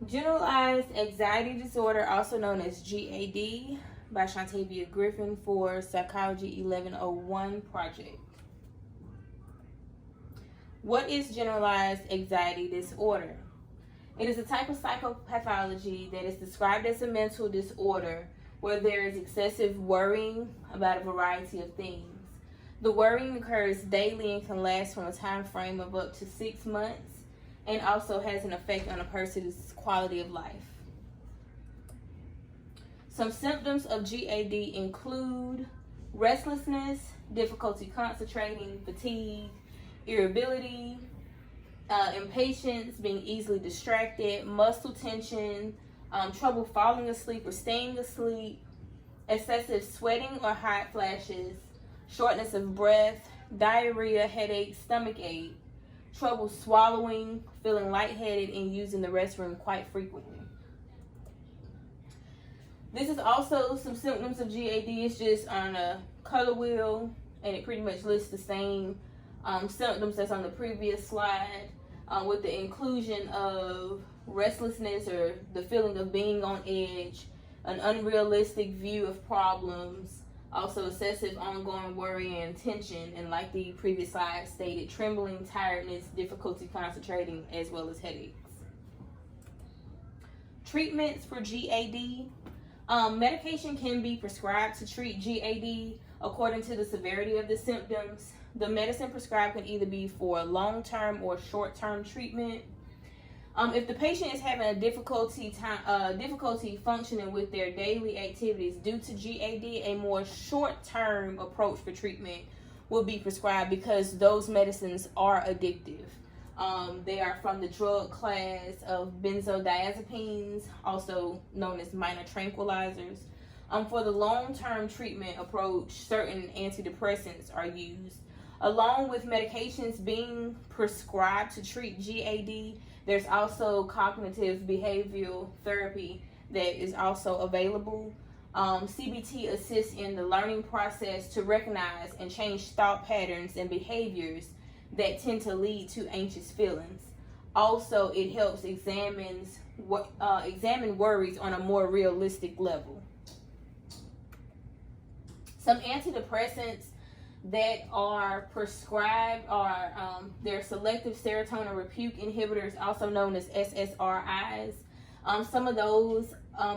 Generalized anxiety disorder, also known as GAD, by Shantavia Griffin for Psychology 1101 Project. What is generalized anxiety disorder? It is a type of psychopathology that is described as a mental disorder where there is excessive worrying about a variety of things. The worrying occurs daily and can last from a time frame of up to 6 months and also has an effect on a person's quality of life. Some symptoms of GAD include restlessness, difficulty concentrating, fatigue, irritability, impatience, being easily distracted, muscle tension, trouble falling asleep or staying asleep, excessive sweating or hot flashes, shortness of breath, diarrhea, headache, stomach ache, trouble swallowing, feeling lightheaded, and using the restroom quite frequently. This is also some symptoms of GAD. It's just on a color wheel, and it pretty much lists the same symptoms that's on the previous slide, with the inclusion of restlessness or the feeling of being on edge, an unrealistic view of problems, also excessive ongoing worry and tension, and like the previous slide stated, trembling, tiredness, difficulty concentrating, as well as headaches. Treatments for GAD. Medication can be prescribed to treat GAD according to the severity of the symptoms. The medicine prescribed can either be for long-term or short-term treatment. If the patient is having a difficulty functioning with their daily activities due to GAD, a more short-term approach for treatment will be prescribed because those medicines are addictive. They are from the drug class of benzodiazepines, also known as minor tranquilizers. For the long-term treatment approach, certain antidepressants are used. Along with medications being prescribed to treat GAD, there's also cognitive behavioral therapy that is also available. CBT assists in the learning process to recognize and change thought patterns and behaviors that tend to lead to anxious feelings. Also, it helps examine worries on a more realistic level. Some antidepressants that are prescribed are they're selective serotonin reuptake inhibitors, also known as SSRIs. Some of those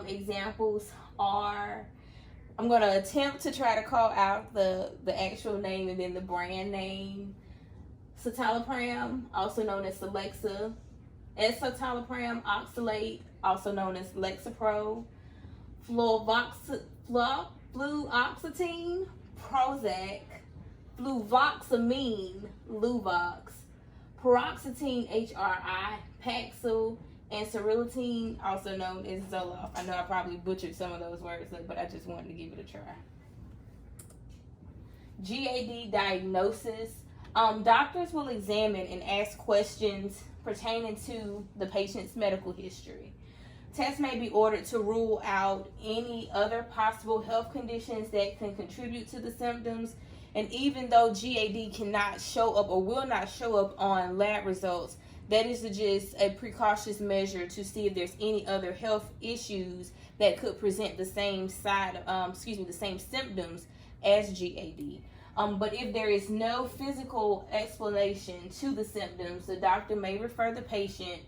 examples are, I'm going to attempt to try to call out the actual name and then the brand name. Citalopram, also known as Celexa. Escitalopram oxalate, also known as Lexapro. Fluoxetine, Prozac. Fluvoxamine, Luvox. Paroxetine, HRI, Paxil. And Cerelatine, also known as Zoloft. I know I probably butchered some of those words, but I just wanted to give it a try. GAD diagnosis. Doctors will examine and ask questions pertaining to the patient's medical history. Tests may be ordered to rule out any other possible health conditions that can contribute to the symptoms. And even though GAD cannot show up or will not show up on lab results, that is just a precautious measure to see if there's any other health issues that could present the same the same symptoms as GAD. But if there is no physical explanation to the symptoms, the doctor may refer the patient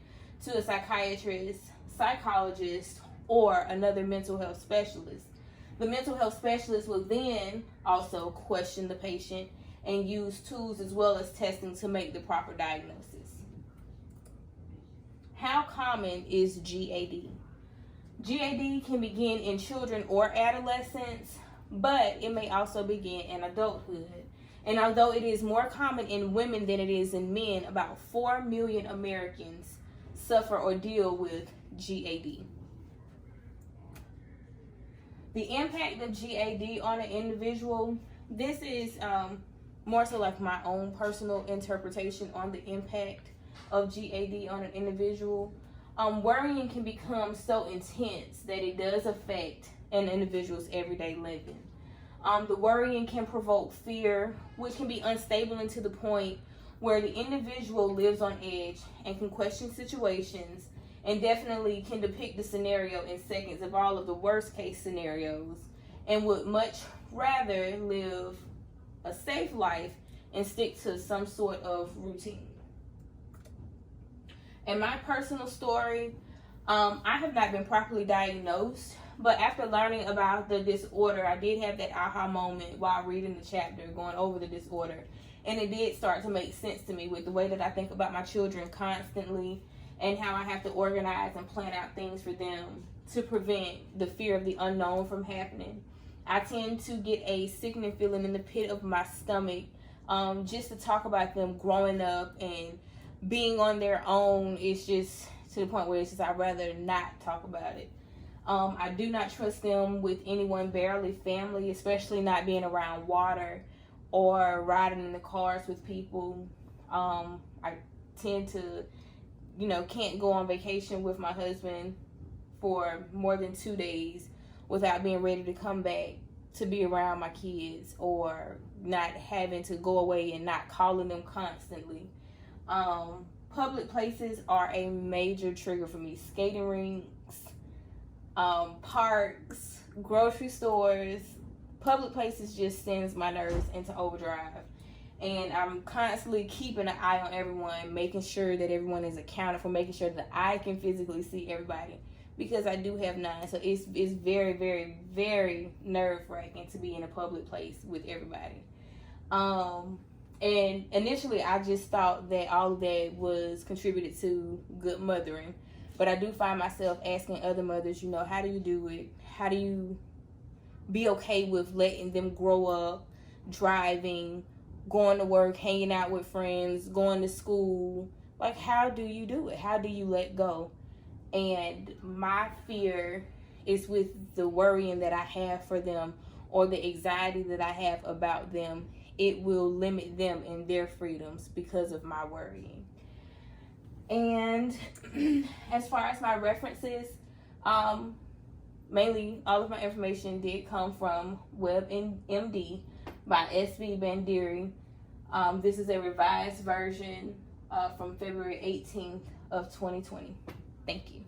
to a psychiatrist, psychologist, or another mental health specialist. The mental health specialist will then also question the patient and use tools as well as testing to make the proper diagnosis. How common is GAD? GAD can begin in children or adolescents, but it may also begin in adulthood. And although it is more common in women than it is in men, about 4 million Americans suffer or deal with GAD. The impact of GAD on an individual, this is more so like my own personal interpretation on the impact of GAD on an individual. Worrying can become so intense that it does affect an individual's everyday living. The worrying can provoke fear, which can be unstable to the point where the individual lives on edge and can question situations and definitely can depict the scenario in seconds of all of the worst case scenarios, and would much rather live a safe life and stick to some sort of routine. In my personal story, I have not been properly diagnosed, but after learning about the disorder, I did have that aha moment while reading the chapter, going over the disorder. And it did start to make sense to me with the way that I think about my children constantly, and how I have to organize and plan out things for them to prevent the fear of the unknown from happening. I tend to get a sickening feeling in the pit of my stomach just to talk about them growing up and being on their own. It's just to the point where it's just I'd rather not talk about it. I do not trust them with anyone, barely family, especially not being around water or riding in the cars with people. I tend to, can't go on vacation with my husband for more than 2 days without being ready to come back to be around my kids, or not having to go away and not calling them constantly. Public places are a major trigger for me. Skating rinks, parks, grocery stores, public places just sends my nerves into overdrive. And I'm constantly keeping an eye on everyone, making sure that everyone is accounted for, making sure that I can physically see everybody, because I do have 9. So it's very, very, very nerve-wracking to be in a public place with everybody. And initially I just thought that all of that was contributed to good mothering. But I do find myself asking other mothers, how do you do it? How do you be okay with letting them grow up, driving, going to work, hanging out with friends, going to school? Like, how do you do it? How do you let go? And my fear is with the worrying that I have for them, or the anxiety that I have about them. It will limit them in their freedoms because of my worrying. And as far as my references, mainly all of my information did come from WebMD by S.B. Bandiri. This is a revised version from February 18th of 2020. Thank you.